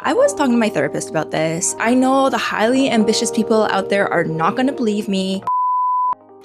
I was talking to my therapist about this. I know the highly ambitious people out there are not going to believe me.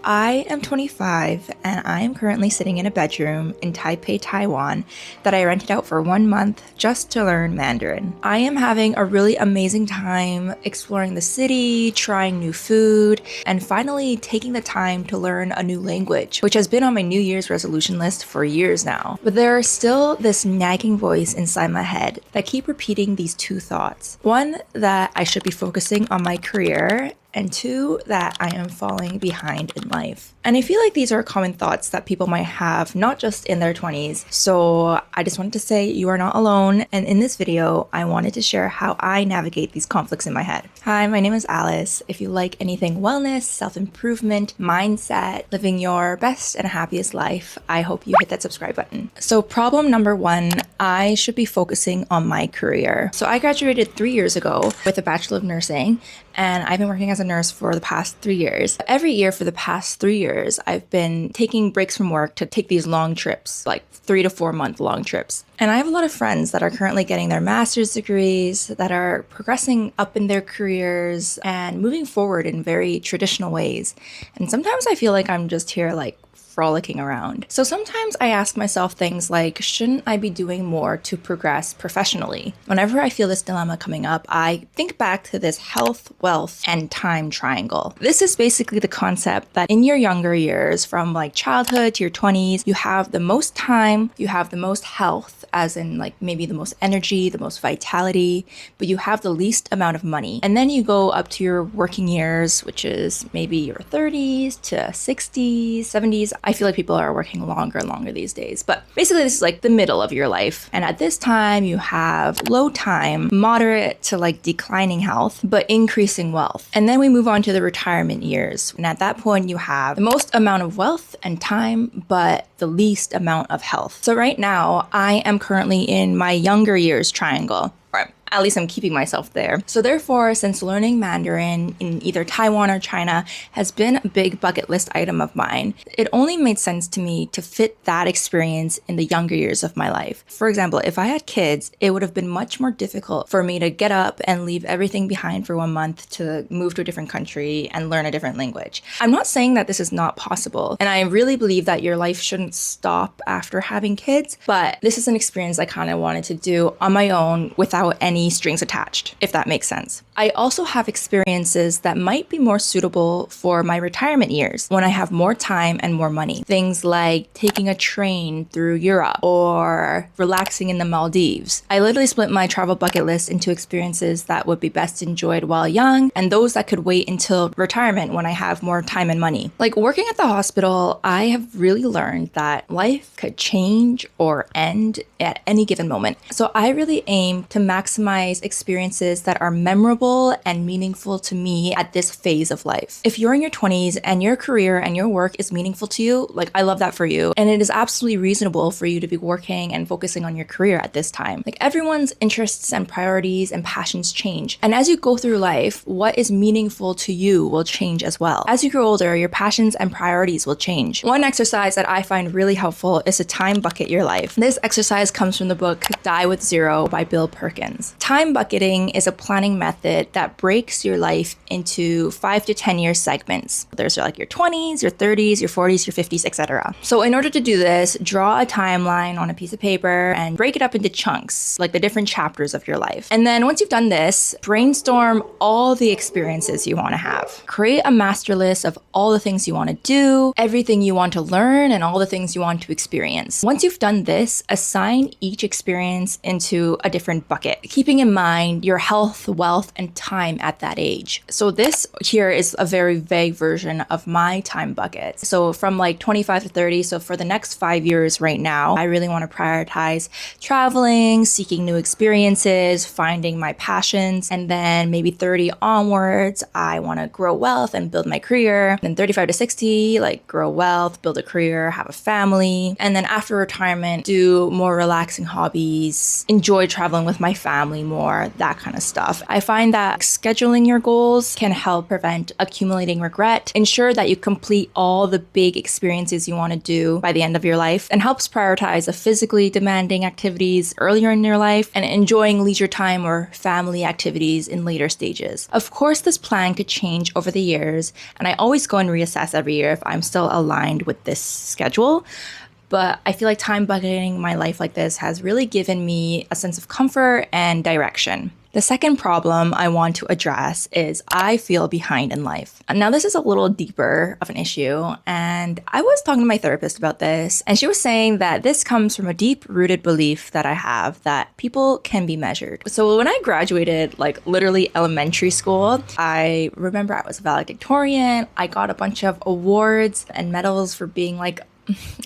I am 25 and I am currently sitting in a bedroom in Taipei, Taiwan that I rented out for 1 month just to learn Mandarin. I am having a really amazing time exploring the city, trying new food, and finally taking the time to learn a new language, which has been on my New Year's resolution list for years now. But there is still this nagging voice inside my head that keep repeating these two thoughts. One, that I should be focusing on my career, and two, that I am falling behind in life. And I feel like these are common thoughts that people might have, not just in their 20s. So I just wanted to say you are not alone. And in this video, I wanted to share how I navigate these conflicts in my head. Hi, my name is Alice. If you like anything wellness, self-improvement, mindset, living your best and happiest life, I hope you hit that subscribe button. So problem number one, I should be focusing on my career. So I graduated 3 years ago with a Bachelor of Nursing, and I've been working as a nurse for the past 3 years. Every year for the past 3 years, I've been taking breaks from work to take these long trips, like 3 to 4 month long trips. And I have a lot of friends that are currently getting their master's degrees, that are progressing up in their careers and moving forward in very traditional ways. And sometimes I feel like I'm just here like frolicking around. So sometimes I ask myself things like, shouldn't I be doing more to progress professionally? Whenever I feel this dilemma coming up, I think back to this health, wealth, and time triangle. This is basically the concept that in your younger years, from like childhood to your 20s, you have the most time, you have the most health, as in like maybe the most energy, the most vitality, but you have the least amount of money. And then you go up to your working years, which is maybe your 30s to 60s, 70s. I feel like people are working longer and longer these days, but basically this is like the middle of your life. And at this time you have low time, moderate to like declining health, but increasing wealth. And then we move on to the retirement years. And at that point you have the most amount of wealth and time, but the least amount of health. So right now I am currently in my younger years triangle. At least I'm keeping myself there. So therefore, since learning Mandarin in either Taiwan or China has been a big bucket list item of mine, it only made sense to me to fit that experience in the younger years of my life. For example, if I had kids, it would have been much more difficult for me to get up and leave everything behind for 1 month to move to a different country and learn a different language. I'm not saying that this is not possible, and I really believe that your life shouldn't stop after having kids, but this is an experience I kind of wanted to do on my own without any strings attached, if that makes sense. I also have experiences that might be more suitable for my retirement years when I have more time and more money. Things like taking a train through Europe or relaxing in the Maldives. I literally split my travel bucket list into experiences that would be best enjoyed while young and those that could wait until retirement when I have more time and money. Like working at the hospital, I have really learned that life could change or end at any given moment. So I really aim to maximize experiences that are memorable and meaningful to me at this phase of life. If you're in your 20s and your career and your work is meaningful to you, like I love that for you. And it is absolutely reasonable for you to be working and focusing on your career at this time. Like everyone's interests and priorities and passions change. And as you go through life, what is meaningful to you will change as well. As you grow older, your passions and priorities will change. One exercise that I find really helpful is to time bucket your life. This exercise comes from the book Die with Zero by Bill Perkins. Time bucketing is a planning method that breaks your life into 5 to 10 year segments. There's like your 20s, your 30s, your 40s, your 50s, etc. So in order to do this, draw a timeline on a piece of paper and break it up into chunks, like the different chapters of your life. And then once you've done this, brainstorm all the experiences you want to have. Create a master list of all the things you want to do, everything you want to learn, and all the things you want to experience. Once you've done this, assign each experience into a different bucket, keeping in mind your health, wealth, and time at that age. So this here is a very vague version of my time bucket. So from like 25 to 30, so for the next 5 years right now, I really want to prioritize traveling, seeking new experiences, finding my passions, and then maybe 30 onwards, I want to grow wealth and build my career. Then 35 to 60, like grow wealth, build a career, have a family. And then after retirement, do more relaxing hobbies, enjoy traveling with my family more, that kind of stuff. I find find that scheduling your goals can help prevent accumulating regret, ensure that you complete all the big experiences you want to do by the end of your life, and helps prioritize the physically demanding activities earlier in your life and enjoying leisure time or family activities in later stages. Of course, this plan could change over the years, and I always go and reassess every year if I'm still aligned with this schedule. But I feel like time bucketing my life like this has really given me a sense of comfort and direction. The second problem I want to address is I feel behind in life. Now, this is a little deeper of an issue, and I was talking to my therapist about this, and she was saying that this comes from a deep-rooted belief that I have that people can be measured. So when I graduated, like literally elementary school, I remember I was a valedictorian. I got a bunch of awards and medals for being like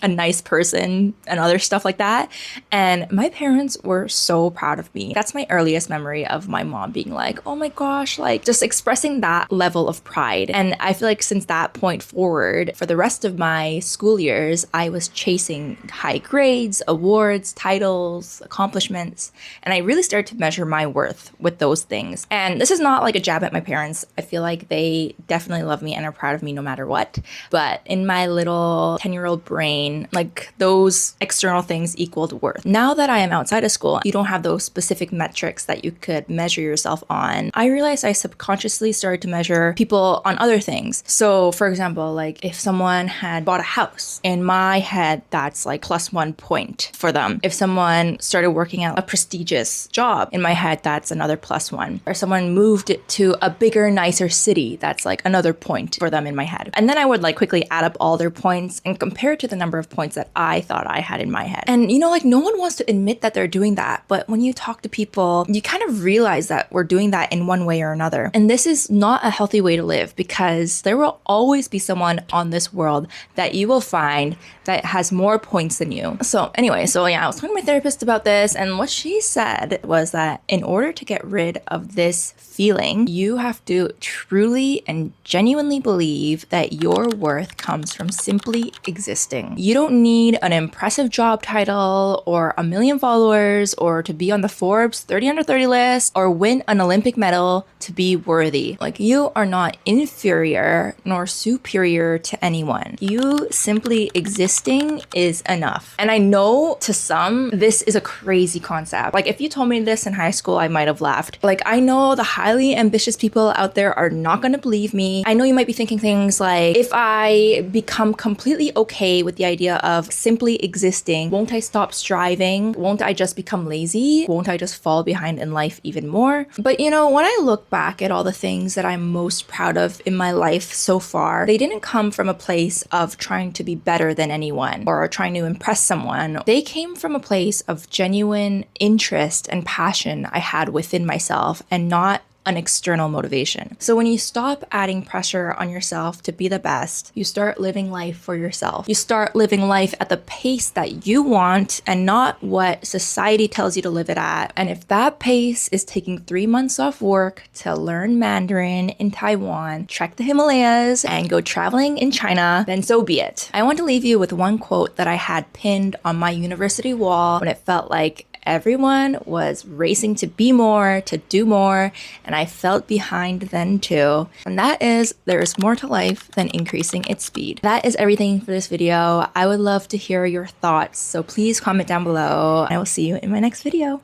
a nice person and other stuff like that. And my parents were so proud of me. That's my earliest memory of my mom being like, oh my gosh, like just expressing that level of pride. And I feel like since that point forward, for the rest of my school years, I was chasing high grades, awards, titles, accomplishments. And I really started to measure my worth with those things. And this is not like a jab at my parents. I feel like they definitely love me and are proud of me no matter what. But in my little 10-year-old brain, like those external things equaled worth. Now that I am outside of school, you don't have those specific metrics that you could measure yourself on. I realized I subconsciously started to measure people on other things. So for example, like if someone had bought a house, in my head, that's like +1 point for them. If someone started working at a prestigious job, in my head, that's another +1. Or someone moved to a bigger, nicer city, that's like another point for them in my head. And then I would like quickly add up all their points and compare to the number of points that I thought I had in my head. And you know, like no one wants to admit that they're doing that, but when you talk to people, you kind of realize that we're doing that in one way or another. And this is not a healthy way to live, because there will always be someone on this world that you will find that has more points than you. So anyway, I was talking to my therapist about this, and what she said was that in order to get rid of this feeling, you have to truly and genuinely believe that your worth comes from simply existing. You don't need an impressive job title or a million followers or to be on the Forbes 30 under 30 list or win an Olympic medal to be worthy. Like, you are not inferior nor superior to anyone. You simply existing is enough. And I know to some, this is a crazy concept. Like, if you told me this in high school, I might have laughed. Like, I know the highly ambitious people out there are not going to believe me. I know you might be thinking things like, if I become completely okay with the idea of simply existing, won't I stop striving? Won't I just become lazy? Won't I just fall behind in life even more? But you know, when I look back at all the things that I'm most proud of in my life so far, they didn't come from a place of trying to be better than anyone or trying to impress someone. They came from a place of genuine interest and passion I had within myself, and not an external motivation. So when you stop adding pressure on yourself to be the best, you start living life for yourself. You start living life at the pace that you want and not what society tells you to live it at. And if that pace is taking 3 months off work to learn Mandarin in Taiwan, trek the Himalayas, and go traveling in China, then so be it. I want to leave you with one quote that I had pinned on my university wall when it felt like everyone was racing to be more, to do more, and I felt behind then too. And that is, there is more to life than increasing its speed. That is everything for this video. I would love to hear your thoughts, so please comment down below. I will see you in my next video.